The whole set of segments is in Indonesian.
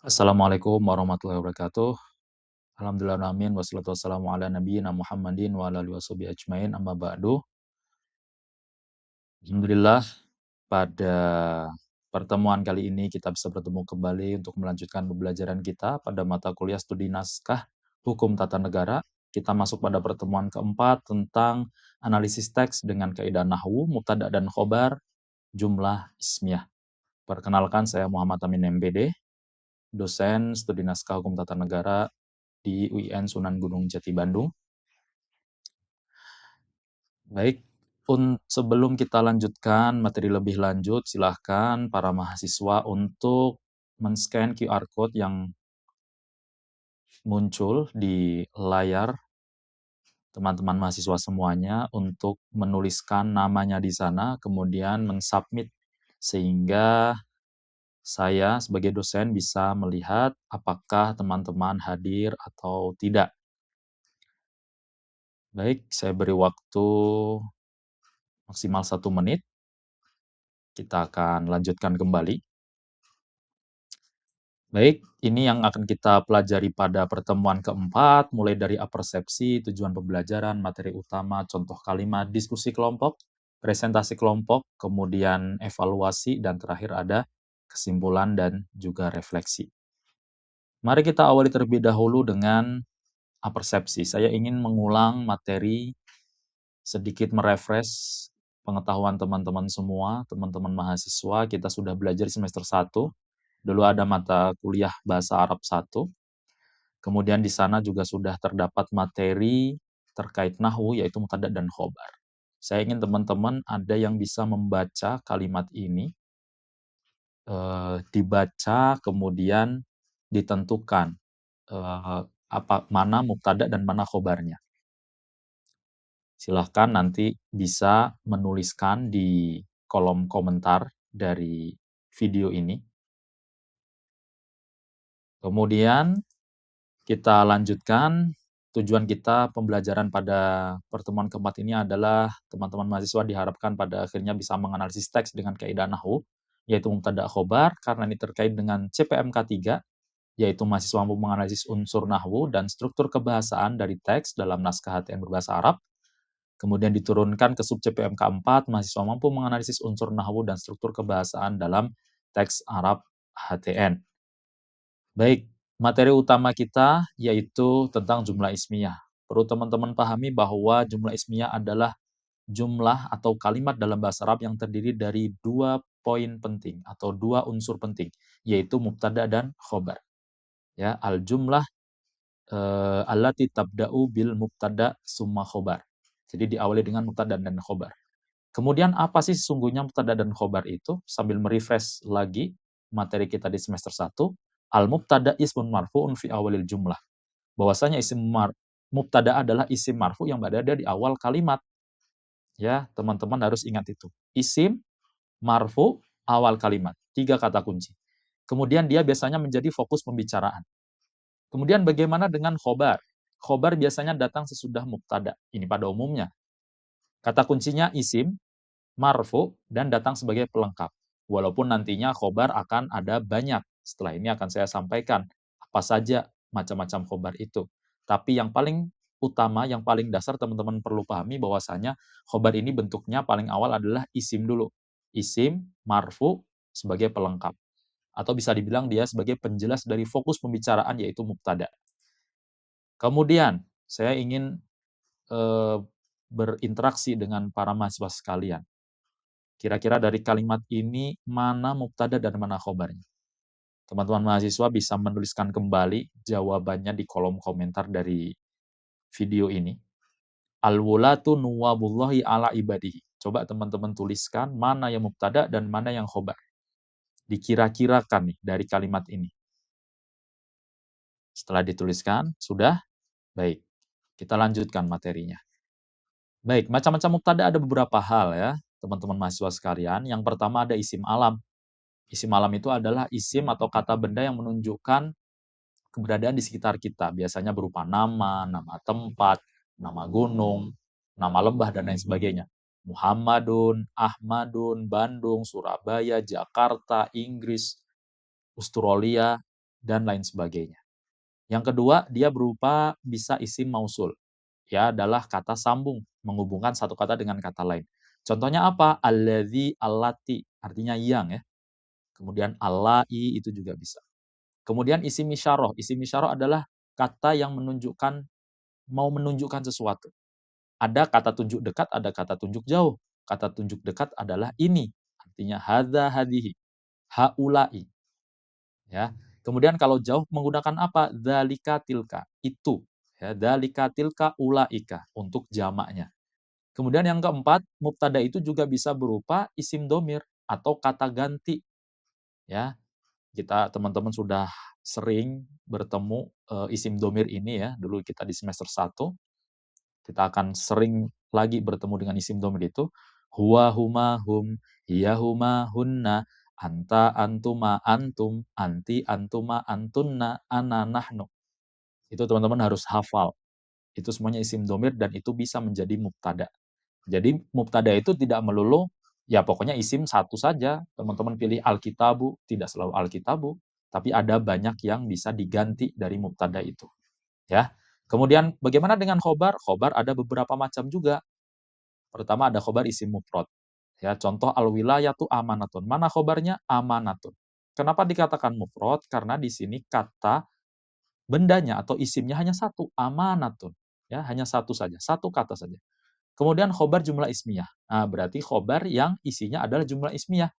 Assalamualaikum warahmatullahi wabarakatuh. Alhamdulillah amin wassalatu wassalamu ala nabiyyina Muhammadin wa ala alihi washabihi ajmain amma ba'du. Alhamdulillah pada pertemuan kali ini kita bisa bertemu kembali untuk melanjutkan pembelajaran kita pada mata kuliah studi naskah hukum tata negara. Kita masuk pada pertemuan keempat tentang analisis teks dengan kaidah nahwu, mubtada dan khobar, jumlah ismiyah. Perkenalkan saya Muhammad Amin MPD, dosen studi naskah hukum tata negara di UIN Sunan Gunung Jati Bandung. Baik, sebelum kita lanjutkan materi lebih lanjut, silahkan para mahasiswa untuk men-scan QR Code yang muncul di layar teman-teman mahasiswa semuanya untuk menuliskan namanya di sana, kemudian men-submit sehingga saya sebagai dosen bisa melihat apakah teman-teman hadir atau tidak. Baik, saya beri waktu maksimal 1 menit. Kita akan lanjutkan kembali. Baik, ini yang akan kita pelajari pada pertemuan keempat, mulai dari apersepsi, tujuan pembelajaran, materi utama, contoh kalimat, diskusi kelompok, presentasi kelompok, kemudian evaluasi, dan terakhir ada kesimpulan dan juga refleksi. Mari kita awali terlebih dahulu dengan apersepsi. Saya ingin mengulang materi, sedikit merefresh pengetahuan teman-teman semua, teman-teman mahasiswa. Kita sudah belajar semester 1. Dulu ada mata kuliah Bahasa Arab 1. Kemudian di sana juga sudah terdapat materi terkait nahwu, yaitu mubtada dan khobar. Saya ingin teman-teman ada yang bisa membaca kalimat ini, dibaca kemudian ditentukan mana mubtada dan mana khobarnya. Silahkan nanti bisa menuliskan di kolom komentar dari video ini. Kemudian kita lanjutkan. Tujuan kita pembelajaran pada pertemuan keempat ini adalah teman-teman mahasiswa diharapkan pada akhirnya bisa menganalisis teks dengan kaidah nahwu, yaitu mubtada khobar, karena ini terkait dengan CPMK 3, yaitu mahasiswa mampu menganalisis unsur nahwu dan struktur kebahasaan dari teks dalam naskah HTN berbahasa Arab. Kemudian diturunkan ke sub CPMK 4, mahasiswa mampu menganalisis unsur nahwu dan struktur kebahasaan dalam teks Arab HTN. Baik, materi utama kita yaitu tentang jumlah ismiyah. Perlu teman-teman pahami bahwa jumlah ismiyah adalah jumlah atau kalimat dalam bahasa Arab yang terdiri dari 2 poin penting atau 2 unsur penting, yaitu mubtada dan khobar. Ya, al-jumlah allati tabda'u bil mubtada summa khobar. Jadi diawali dengan mubtada dan khobar. Kemudian apa sih sesungguhnya mubtada dan khobar itu? Sambil merefresh lagi materi kita di semester 1, al-mubtada ismun marfu'un fi awalil jumlah. Bahwasanya mubtada adalah isim marfu yang berada di awal kalimat. Ya, teman-teman harus ingat itu. Isim, marfu, awal kalimat. 3 kata kunci. Kemudian dia biasanya menjadi fokus pembicaraan. Kemudian bagaimana dengan khobar? Khobar biasanya datang sesudah mubtada. Ini pada umumnya. Kata kuncinya isim, marfu, dan datang sebagai pelengkap. Walaupun nantinya khobar akan ada banyak. Setelah ini akan saya sampaikan apa saja macam-macam khobar itu. Tapi yang paling utama, yang paling dasar teman-teman perlu pahami bahwasanya khobar ini bentuknya paling awal adalah isim dulu. Isim, marfu, sebagai pelengkap. Atau bisa dibilang dia sebagai penjelas dari fokus pembicaraan yaitu mubtada. Kemudian, saya ingin berinteraksi dengan para mahasiswa sekalian. Kira-kira dari kalimat ini, mana mubtada dan mana khobarnya? Teman-teman mahasiswa bisa menuliskan kembali jawabannya di kolom komentar dari video ini. Al-wulatu nuwabullahi ala ibadihi. Coba teman-teman tuliskan mana yang mubtada dan mana yang khobar. Dikira-kirakan nih dari kalimat ini. Setelah dituliskan, sudah? Baik, kita lanjutkan materinya. Baik, macam-macam mubtada ada beberapa hal ya, teman-teman mahasiswa sekalian. Yang pertama ada isim alam. Isim alam itu adalah isim atau kata benda yang menunjukkan keberadaan di sekitar kita. Biasanya berupa nama, nama tempat, nama gunung, nama lembah, dan lain sebagainya. Muhammadun, Ahmadun, Bandung, Surabaya, Jakarta, Inggris, Australia, dan lain sebagainya. Yang kedua, dia berupa bisa isim mausul. Ya, adalah kata sambung, menghubungkan satu kata dengan kata lain. Contohnya apa? Alladzi, allati, artinya yang ya. Kemudian allai itu juga bisa. Kemudian isim isyarah. Isim isyarah adalah kata yang mau menunjukkan sesuatu. Ada kata tunjuk dekat, ada kata tunjuk jauh. Kata tunjuk dekat adalah ini, artinya hadza, hadihi, haulai, ya. Kemudian kalau jauh menggunakan apa? Dzalika, tilka, itu, ya. Dzalika, tilka, ulaika untuk jamaknya. Kemudian yang keempat, mubtada itu juga bisa berupa isim domir atau kata ganti, ya. Kita teman-teman sudah sering bertemu isim domir ini ya, dulu kita di semester 1. Kita akan sering lagi bertemu dengan isim domir itu. Huwa, huma, hum, hiya, huma, hunna, anta, antuma, antum, anti, antuma, antunna, ana, nahnu. Itu teman-teman harus hafal. Itu semuanya isim domir dan itu bisa menjadi mubtada. Jadi mubtada itu tidak melulu, ya pokoknya isim satu saja. Teman-teman pilih alkitabu, tidak selalu alkitabu. Tapi ada banyak yang bisa diganti dari mubtada itu. Ya. Kemudian bagaimana dengan khobar? Khobar ada beberapa macam juga. Pertama ada khobar isim mufrad. Ya, contoh al-wilayatu amanatun. Mana khobarnya? Amanatun. Kenapa dikatakan mufrad? Karena di sini kata bendanya atau isimnya hanya satu, amanatun. Ya, hanya satu saja, satu kata saja. Kemudian khobar jumlah ismiyah. Nah, berarti khobar yang isinya adalah jumlah ismiyah.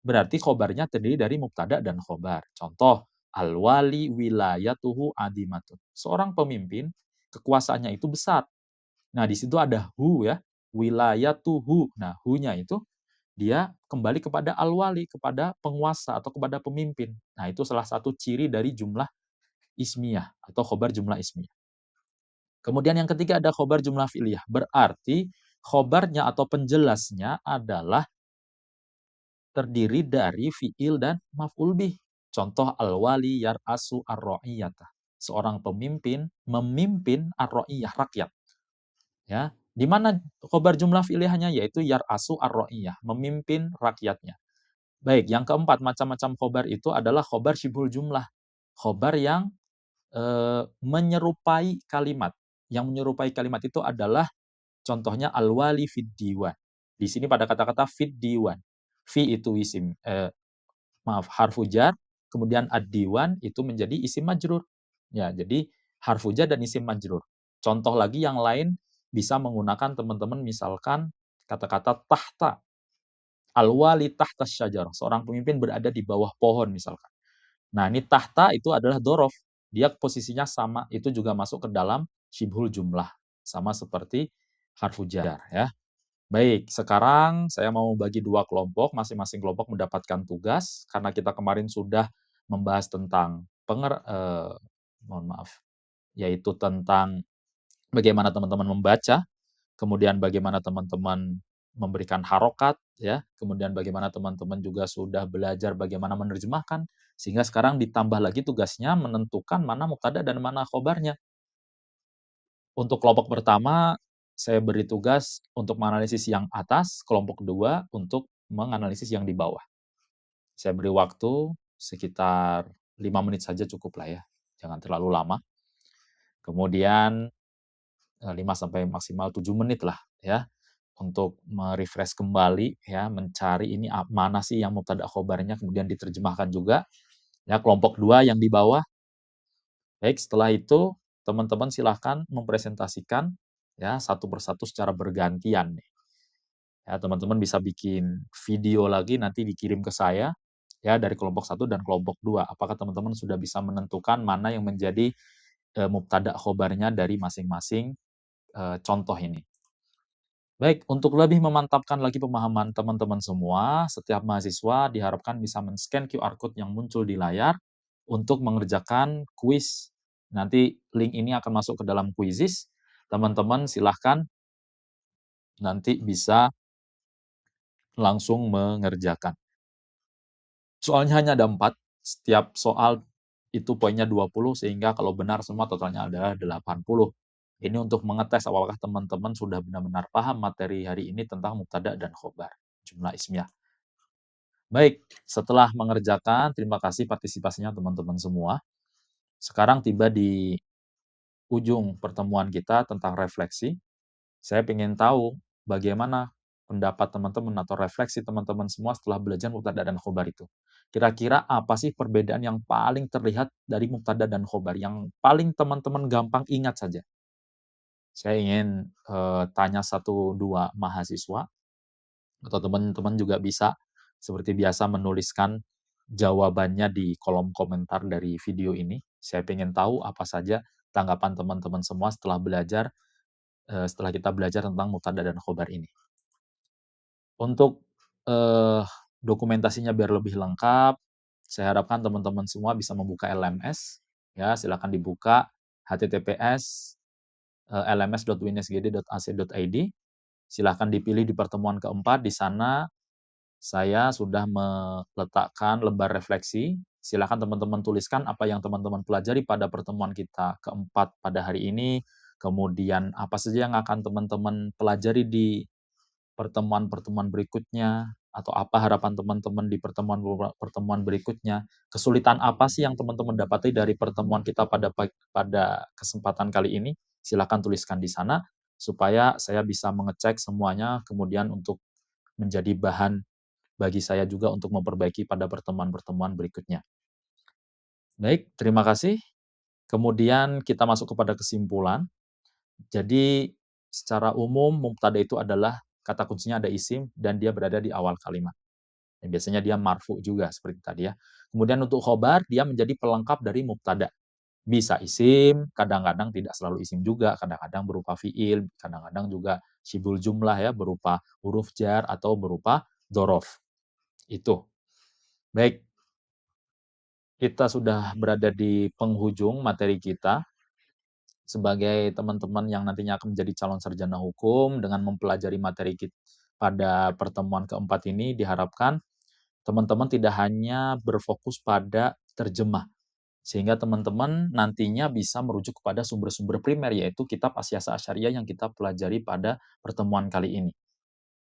Berarti khobarnya terdiri dari mubtada dan khobar. Contoh, al-wali wilayatuhu adimatun. Seorang pemimpin, kekuasaannya itu besar. Nah, di situ ada hu ya, wilayatuhu. Nah, hu-nya itu dia kembali kepada al-wali, kepada penguasa atau kepada pemimpin. Nah, itu salah satu ciri dari jumlah ismiyah atau khobar jumlah ismiyah. Kemudian yang ketiga ada khobar jumlah fi'liyah. Berarti khobarnya atau penjelasnya adalah terdiri dari fi'il dan maf'ul bih. Contoh al-wali yar'asu ar-ra'iyata. Seorang pemimpin memimpin ar-ra'iyah, rakyat. Ya, di mana khobar jumlah fi'liyahnya yaitu yar'asu ar-ra'iyah, memimpin rakyatnya. Baik, yang keempat macam-macam khobar itu adalah khobar syibhul jumlah. Khobar yang menyerupai kalimat. Yang menyerupai kalimat itu adalah contohnya al-wali fid diwan. Di sini pada kata-kata fid diwan. Fi itu isim harfu jar, kemudian ad-diwan itu menjadi isim majrur. Ya, jadi harfu jar dan isim majrur. Contoh lagi yang lain bisa menggunakan teman-teman misalkan kata-kata tahta. Al-wali tahta syajar. Seorang pemimpin berada di bawah pohon misalkan. Nah, ini tahta itu adalah dorof. Dia posisinya sama, itu juga masuk ke dalam syibhul jumlah. Sama seperti harfu jar ya. Baik, sekarang saya mau bagi dua kelompok, masing-masing kelompok mendapatkan tugas karena kita kemarin sudah membahas tentang mohon maaf, yaitu tentang bagaimana teman-teman membaca, kemudian bagaimana teman-teman memberikan harokat, ya, kemudian bagaimana teman-teman juga sudah belajar bagaimana menerjemahkan, sehingga sekarang ditambah lagi tugasnya menentukan mana mubtada dan mana khobarnya. Untuk kelompok pertama, saya beri tugas untuk menganalisis yang atas, kelompok kedua untuk menganalisis yang di bawah. Saya beri waktu sekitar 5 menit saja cukup lah ya, jangan terlalu lama. Kemudian 5 sampai maksimal 7 menit lah ya, untuk refresh kembali ya, mencari ini mana sih yang mubtada khobarnya, kemudian diterjemahkan juga. Ya, kelompok 2 yang di bawah. Baik, setelah itu teman-teman silahkan mempresentasikan ya satu persatu secara bergantian nih. Ya, teman-teman bisa bikin video lagi nanti dikirim ke saya ya dari kelompok 1 dan kelompok 2. Apakah teman-teman sudah bisa menentukan mana yang menjadi mubtada khobarnya dari masing-masing contoh ini. Baik, untuk lebih memantapkan lagi pemahaman teman-teman semua, setiap mahasiswa diharapkan bisa men-scan QR code yang muncul di layar untuk mengerjakan kuis. Nanti link ini akan masuk ke dalam Quizizz. Teman-teman silahkan nanti bisa langsung mengerjakan. Soalnya hanya ada 4, setiap soal itu poinnya 20, sehingga kalau benar semua totalnya adalah 80. Ini untuk mengetes apakah teman-teman sudah benar-benar paham materi hari ini tentang mubtada dan khobar, jumlah ismiyah. Baik, setelah mengerjakan, terima kasih partisipasinya teman-teman semua. Sekarang tiba di ujung pertemuan kita tentang refleksi. Saya ingin tahu bagaimana pendapat teman-teman atau refleksi teman-teman semua setelah belajar mubtada dan khobar itu. Kira-kira apa sih perbedaan yang paling terlihat dari mubtada dan khobar, yang paling teman-teman gampang ingat saja? Saya ingin, tanya satu 2 mahasiswa, atau teman-teman juga bisa seperti biasa menuliskan jawabannya di kolom komentar dari video ini. Saya ingin tahu apa saja tanggapan teman-teman semua setelah belajar, setelah kita belajar tentang mubtada dan khobar ini. Untuk, eee, dokumentasinya biar lebih lengkap, saya harapkan teman-teman semua bisa membuka LMS, ya silakan dibuka https, lms.unsgd.ac.id. Silahkan dipilih di pertemuan keempat, di sana saya sudah meletakkan lembar refleksi. Silakan teman-teman tuliskan apa yang teman-teman pelajari pada pertemuan kita keempat pada hari ini, kemudian apa saja yang akan teman-teman pelajari di pertemuan-pertemuan berikutnya, atau apa harapan teman-teman di pertemuan berikutnya. Kesulitan apa sih yang teman-teman dapati dari pertemuan kita pada kesempatan kali ini? Silakan tuliskan di sana, supaya saya bisa mengecek semuanya, kemudian untuk menjadi bahan bagi saya juga untuk memperbaiki pada pertemuan-pertemuan berikutnya. Baik, terima kasih. Kemudian kita masuk kepada kesimpulan. Jadi, secara umum mubtada itu adalah kata kuncinya ada isim dan dia berada di awal kalimat. Dan biasanya dia marfu juga seperti tadi ya. Kemudian untuk khobar dia menjadi pelengkap dari mubtada. Bisa isim, kadang-kadang tidak selalu isim juga, kadang-kadang berupa fiil, kadang-kadang juga syibul jumlah ya, berupa huruf jar atau berupa dzaraf. Itu. Baik, kita sudah berada di penghujung materi kita. Sebagai teman-teman yang nantinya akan menjadi calon sarjana hukum, dengan mempelajari materi pada pertemuan keempat ini, diharapkan teman-teman tidak hanya berfokus pada terjemah, sehingga teman-teman nantinya bisa merujuk kepada sumber-sumber primer, yaitu kitab As-Siyasah Asy'ariyah yang kita pelajari pada pertemuan kali ini.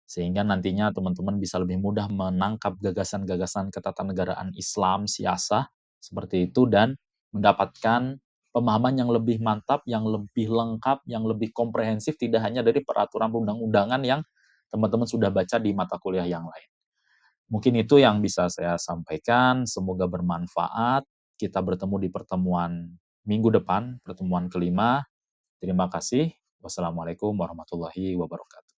Sehingga nantinya teman-teman bisa lebih mudah menangkap gagasan-gagasan ketatanegaraan Islam, siasah, seperti itu, dan mendapatkan pemahaman yang lebih mantap, yang lebih lengkap, yang lebih komprehensif, tidak hanya dari peraturan undang-undangan yang teman-teman sudah baca di mata kuliah yang lain. Mungkin itu yang bisa saya sampaikan, semoga bermanfaat. Kita bertemu di pertemuan minggu depan, pertemuan kelima. Terima kasih. Wassalamualaikum warahmatullahi wabarakatuh.